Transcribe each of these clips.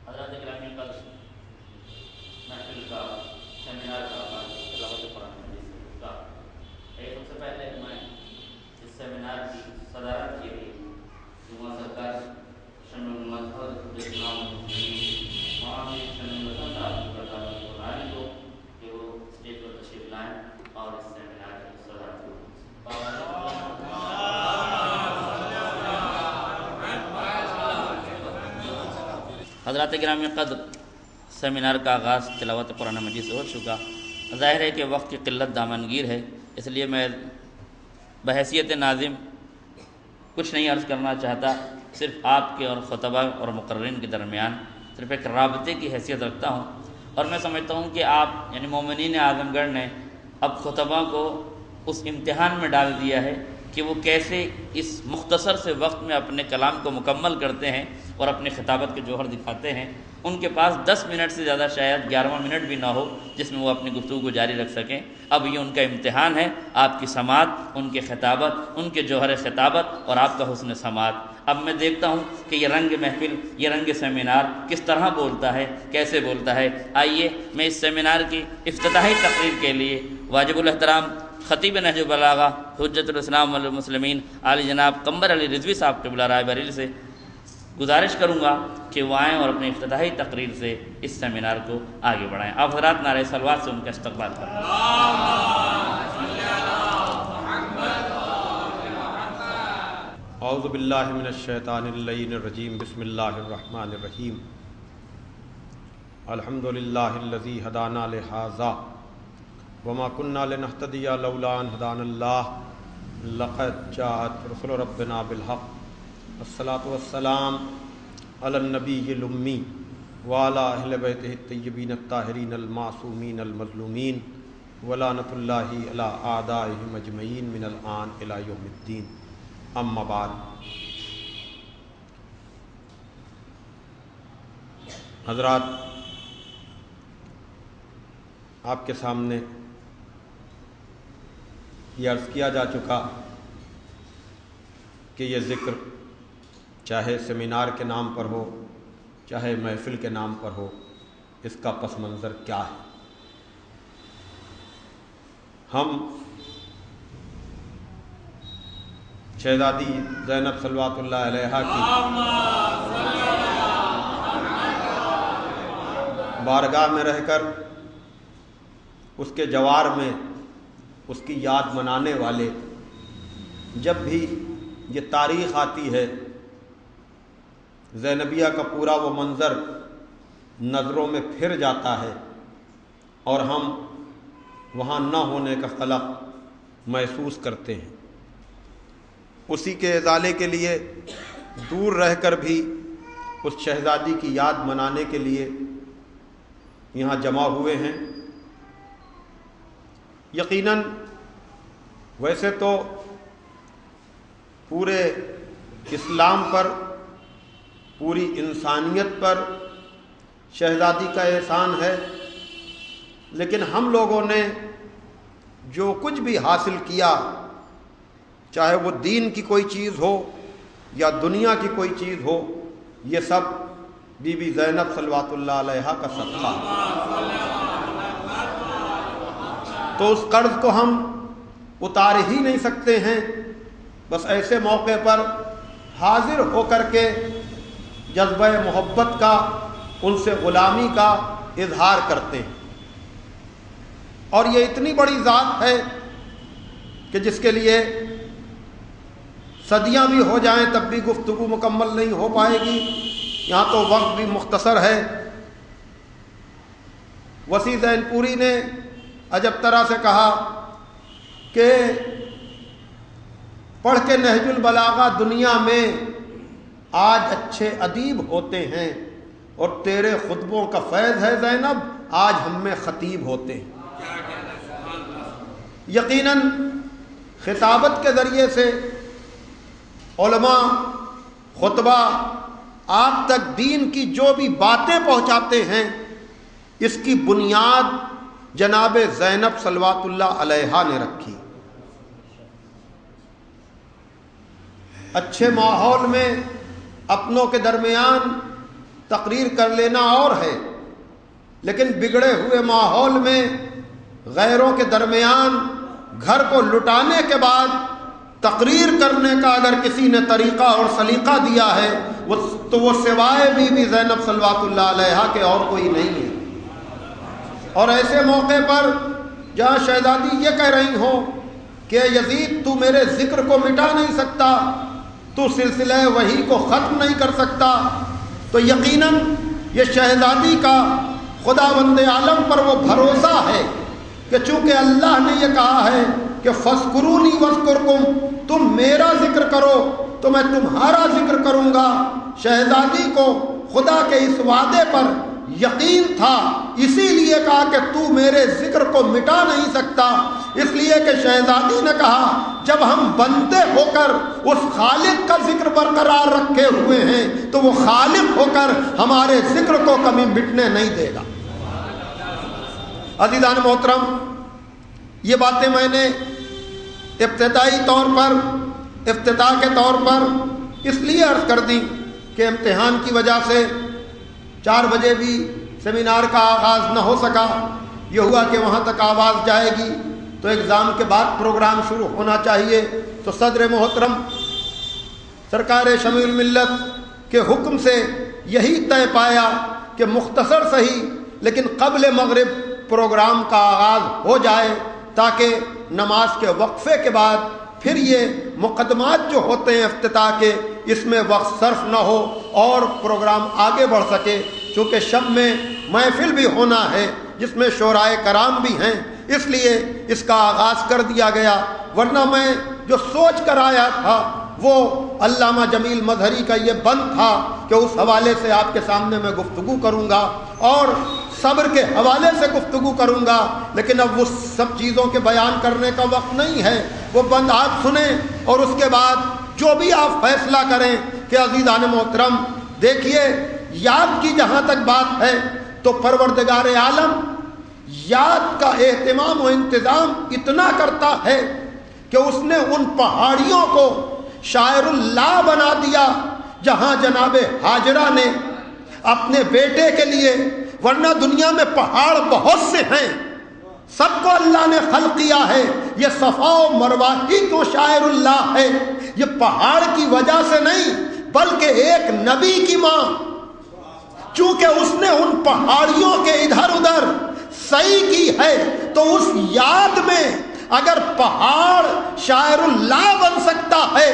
حضرات گرامی قدر، محفل کا سیمینار کا تلاوت قرآن مجید کا سب سے پہلے میں اس سیمینار کی صدارت کے لیے جمعہ سرکار شمع المظہر اسلام معامل شمع الوطن آپ کو کہ وہ اسٹیج پر تشریف لائیں اور اس سیمینار کی صدارت کریں۔ حضرات گرامی قدر، سیمینار کا آغاز تلاوت قرآن مجید سے ہو چکا۔ ظاہر ہے کہ وقت کی قلت دامنگیر ہے، اس لیے میں بحیثیت ناظم کچھ نہیں عرض کرنا چاہتا، صرف آپ کے اور خطبہ اور مقررین کے درمیان صرف ایک رابطے کی حیثیت رکھتا ہوں، اور میں سمجھتا ہوں کہ آپ یعنی مومنین اعظم گڑھ نے اب خطبہ کو اس امتحان میں ڈال دیا ہے کہ وہ کیسے اس مختصر سے وقت میں اپنے کلام کو مکمل کرتے ہیں اور اپنی خطابت کے جوہر دکھاتے ہیں۔ ان کے پاس 10 منٹ سے زیادہ شاید 11واں منٹ بھی نہ ہو جس میں وہ اپنی گفتگو کو جاری رکھ سکیں۔ اب یہ ان کا امتحان ہے، آپ کی سماعت، ان کی خطابت، ان کے جوہر خطابت اور آپ کا حسن سماعت۔ اب میں دیکھتا ہوں کہ یہ رنگ محفل، یہ رنگ سیمینار کس طرح بولتا ہے، کیسے بولتا ہے۔ آئیے میں اس سیمینار کی افتتاحی تقریر کے لیے واجب الاحترام خطیب نہج البلاغہ حجت الاسلام والمسلمین عالی جناب قمبر علی رضوی صاحب قبلہ رائے بریلوی سے گزارش کروں گا کہ وہ آئیں اور اپنی افتتاحی تقریر سے اس سیمینار کو آگے بڑھائیں۔ آپ حضرات نعرہ صلوات سے ان کا استقبال کریں۔ اعوذ باللہ من الشیطان اللعین الرجیم، بسم اللہ الرحمن الرحیم۔ الحمدللہ الذی ہدانا لہذا وما كنا لنهتدی لولا ان ہدانا اللہ لقد جاءت رسل ربنا بالحق الصلاۃ والسلام علی النبی الامی وعلی اہل بیتہ الطیبین الطاہرین المعصومین المظلومین ولعنۃ اللہ علی اعدائہم اجمعین من الآن الی یوم الدین، اما بعد۔ حضرات، آپ کے سامنے یہ عرض کیا جا چکا کہ یہ ذکر چاہے سیمینار کے نام پر ہو، چاہے محفل کے نام پر ہو، اس کا پس منظر کیا ہے۔ ہم شہزادی زینب صلوات اللہ علیہا کی بارگاہ میں رہ کر اس کے جوار میں اس کی یاد منانے والے، جب بھی یہ تاریخ آتی ہے زینبیہ کا پورا وہ منظر نظروں میں پھر جاتا ہے اور ہم وہاں نہ ہونے کا قلق محسوس کرتے ہیں۔ اسی کے ازالے کے لیے دور رہ کر بھی اس شہزادی کی یاد منانے کے لیے یہاں جمع ہوئے ہیں۔ یقیناً ویسے تو پورے اسلام پر، پوری انسانیت پر شہزادی کا احسان ہے، لیکن ہم لوگوں نے جو کچھ بھی حاصل کیا، چاہے وہ دین کی کوئی چیز ہو یا دنیا کی کوئی چیز ہو، یہ سب بی بی زینب صلوات اللہ علیہا کا صدقہ ہے۔ تو اس قرض کو ہم اتار ہی نہیں سکتے ہیں، بس ایسے موقع پر حاضر ہو کر کے جذبہ محبت کا، ان سے غلامی کا اظہار کرتے ہیں۔ اور یہ اتنی بڑی ذات ہے کہ جس کے لیے صدیاں بھی ہو جائیں تب بھی گفتگو مکمل نہیں ہو پائے گی، یہاں تو وقت بھی مختصر ہے۔ وسیع زین پوری نے عجب طرح سے کہا کہ پڑھ کے نہج البلاغہ دنیا میں آج اچھے ادیب ہوتے ہیں، اور تیرے خطبوں کا فیض ہے زینب، آج ہم میں خطیب ہوتے ہیں۔ یقیناً خطابت کے ذریعے سے علماء خطبہ آپ تک دین کی جو بھی باتیں پہنچاتے ہیں، اس کی بنیاد جناب زینب صلوات اللہ علیہا نے رکھی۔ اچھے ماحول میں اپنوں کے درمیان تقریر کر لینا اور ہے، لیکن بگڑے ہوئے ماحول میں غیروں کے درمیان گھر کو لٹانے کے بعد تقریر کرنے کا اگر کسی نے طریقہ اور سلیقہ دیا ہے تو وہ سوائے بی بی زینب صلوات اللہ علیہا کے اور کوئی نہیں ہے۔ اور ایسے موقع پر جہاں شہزادی یہ کہہ رہی ہوں کہ یزید تو میرے ذکر کو مٹا نہیں سکتا، تو سلسلہ وحی کو ختم نہیں کر سکتا، تو یقیناً یہ شہزادی کا خداوند عالم پر وہ بھروسہ ہے کہ چونکہ اللہ نے یہ کہا ہے کہ فَاذْكُرُونِي وَاذْكُرْكُمْ، تم میرا ذکر کرو تو میں تمہارا ذکر کروں گا۔ شہزادی کو خدا کے اس وعدے پر یقین تھا، اسی لیے کہا کہ تو میرے ذکر کو مٹا نہیں سکتا، اس لیے کہ شہزادی نے کہا جب ہم بندے ہو کر اس خالق کا ذکر برقرار رکھے ہوئے ہیں تو وہ خالق ہو کر ہمارے ذکر کو کبھی مٹنے نہیں دے گا۔ عزیزان محترم، یہ باتیں میں نے ابتدائی طور پر افتتاح کے طور پر اس لیے عرض کر دی کہ امتحان کی وجہ سے 4 بجے بھی سیمینار کا آغاز نہ ہو سکا، یہ ہوا کہ وہاں تک آواز جائے گی تو ایگزام کے بعد پروگرام شروع ہونا چاہیے، تو صدر محترم سرکار شمیع الملت کے حکم سے یہی طے پایا کہ مختصر صحیح لیکن قبل مغرب پروگرام کا آغاز ہو جائے تاکہ نماز کے وقفے کے بعد پھر یہ مقدمات جو ہوتے ہیں افتتاح کے اس میں وقت صرف نہ ہو اور پروگرام آگے بڑھ سکے، چونکہ شب میں محفل بھی ہونا ہے جس میں شعراء کرام بھی ہیں، اس لیے اس کا آغاز کر دیا گیا، ورنہ میں جو سوچ کر آیا تھا وہ علامہ جمیل مظہری کا یہ بند تھا کہ اس حوالے سے آپ کے سامنے میں گفتگو کروں گا اور صبر کے حوالے سے گفتگو کروں گا، لیکن اب وہ سب چیزوں کے بیان کرنے کا وقت نہیں ہے، وہ بند آپ سنیں اور اس کے بعد جو بھی آپ فیصلہ کریں کہ عزیزان محترم دیکھیے یاد کی جہاں تک بات ہے تو پروردگار عالم یاد کا اہتمام و انتظام اتنا کرتا ہے کہ اس نے ان پہاڑیوں کو شاعر اللہ بنا دیا جہاں جناب ہاجرہ نے اپنے بیٹے کے لیے، ورنہ دنیا میں پہاڑ بہت سے ہیں، سب کو اللہ نے خلق کیا ہے، یہ صفا و مروہ ہی کیوں شاعر اللہ ہے، یہ پہاڑ کی وجہ سے نہیں بلکہ ایک نبی کی ماں چونکہ اس نے ان پہاڑیوں کے ادھر ادھر صحیح کی ہے تو اس یاد میں اگر پہاڑ شاعر اللہ بن سکتا ہے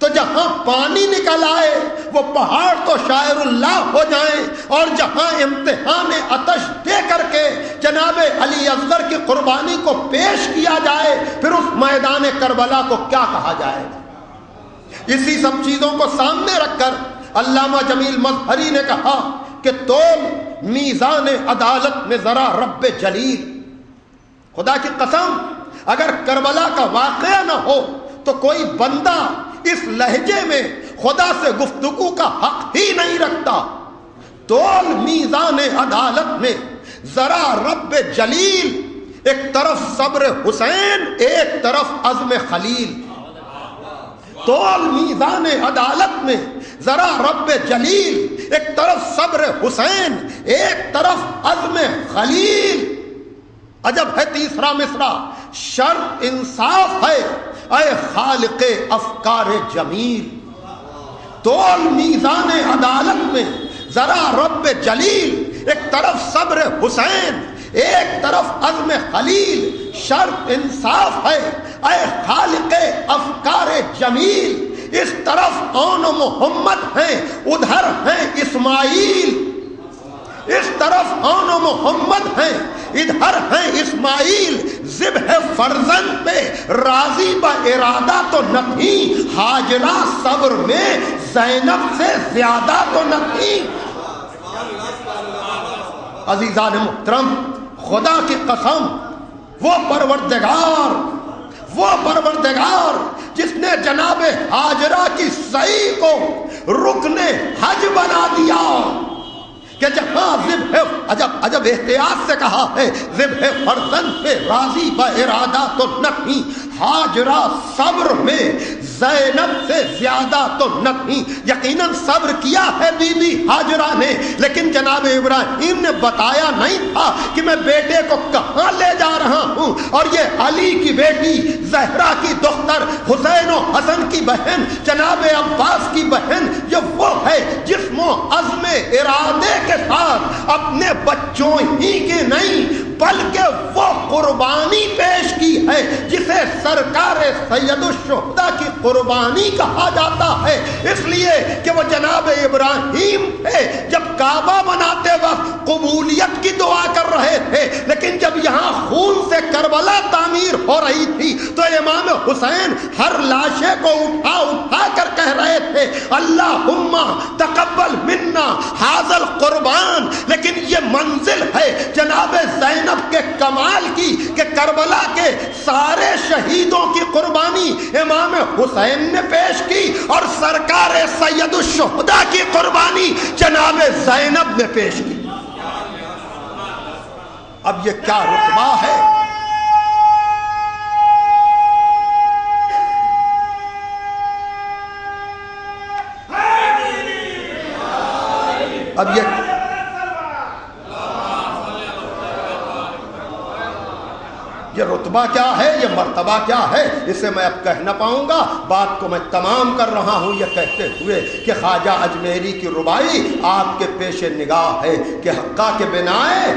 تو جہاں پانی نکل آئے وہ پہاڑ تو شاعر اللہ ہو جائیں، اور جہاں امتحان عطش دے کر کے جناب علی اصغر کی قربانی کو پیش کیا جائے پھر اس میدان کربلا کو کیا کہا جائے گا۔ اسی سب چیزوں کو سامنے رکھ کر علامہ جمیل مظہری نے کہا کہ تول میزان عدالت میں ذرا رب جلیل، خدا کی قسم اگر کربلا کا واقعہ نہ ہو تو کوئی بندہ اس لہجے میں خدا سے گفتگو کا حق ہی نہیں رکھتا۔ تول میزان عدالت میں ذرا رب جلیل، ایک طرف صبر حسین ایک طرف عزم خلیل، تول میزان عدالت میں ذرا رب جلیل، ایک طرف صبر حسین ایک طرف عزم خلیل۔ عجب ہے تیسرا مصرع، شرط انصاف ہے اے خالق افکار جمیل، تول میزان عدالت میں ذرا رب جلیل، ایک طرف صبر حسین ایک طرف عزم خلیل، شرط انصاف ہے اے خالق افکار جمیل، اس طرف اون محمد ہیں ادھر ہیں اسماعیل، اس طرف اون محمد ہیں ادھر ہیں اسماعیل، ذبح فرزند پہ راضی با ارادہ تو نہ تھی، ہاجرہ صبر میں زینب سے زیادہ تو نہ تھی۔ عزیزان محترم، خدا کی قسم وہ پروردگار جس نے جناب ہاجرہ کی صحیح کو رکن حج بنا دیا کہ جہاں ذبح، عجب احتیاط سے کہا ہے، ذبح فرزند پہ راضی با ارادہ تو نہ تھی، ہاجرہ صبر میں زینب سے زیادہ تو نہیں، یقیناً صبر کیا ہے بی بی ہاجرہ نے، لیکن جناب ابراہیم نے بتایا نہیں تھا کہ میں بیٹے کو کہاں لے جا رہا ہوں، اور یہ علی کی بیٹی زہرا کی دختر، حسین و حسن کی بہن، جناب عباس کی بہن، یہ وہ ہے جسم و عزم ارادے کے ساتھ اپنے بچوں ہی کے نہیں بلکہ وہ قربانی پیش کی ہے جسے سرکار سید الشہداء کی قربانی کہا جاتا ہے، اس لیے کہ وہ جناب ابراہیم تھے جب کعبہ بناتے وقت قبولیت کی دعا کر رہے تھے، لیکن جب یہاں خون سے کربلا تعمیر ہو رہی تھی تو امام حسین ہر لاشے کو اٹھا اٹھا کر کہہ رہے تھے اللہم تقبل منا ھذا القربان، لیکن یہ منزل ہے جناب زینب کے کمال کی کہ کربلا کے سارے شہیدوں کی قربانی امام حسین نے پیش کی اور سرکار سید الشہداء کی قربانی جناب زینب نے پیش کی۔ اب یہ کیا رتبہ ہے؟ اب یہ رتبہ کیا ہے، یہ مرتبہ کیا ہے، اسے میں اب کہہ نہ پاؤں گا۔ بات کو میں تمام کر رہا ہوں یہ کہتے ہوئے کہ خواجہ اجمیری کی ربائی آپ کے پیش نگاہ ہے کہ حقہ کے بنائے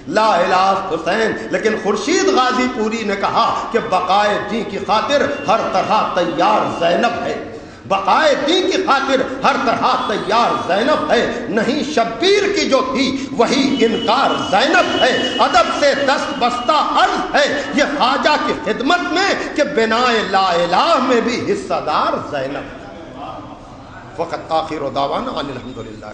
لا الہ حسین، لیکن خورشید غازی پوری نے کہا کہ بقائے دین کی خاطر ہر طرح تیار زینب ہے، بقائے دین کی خاطر ہر طرح تیار زینب ہے، نہیں شبیر کی جو تھی وہی انکار زینب ہے، ادب سے دست بستہ عرض ہے یہ خواجہ کی خدمت میں کہ بنائے لا الہ میں بھی حصہ دار زینب ہے۔ وقت آخر دعوانا ان الحمدللہ۔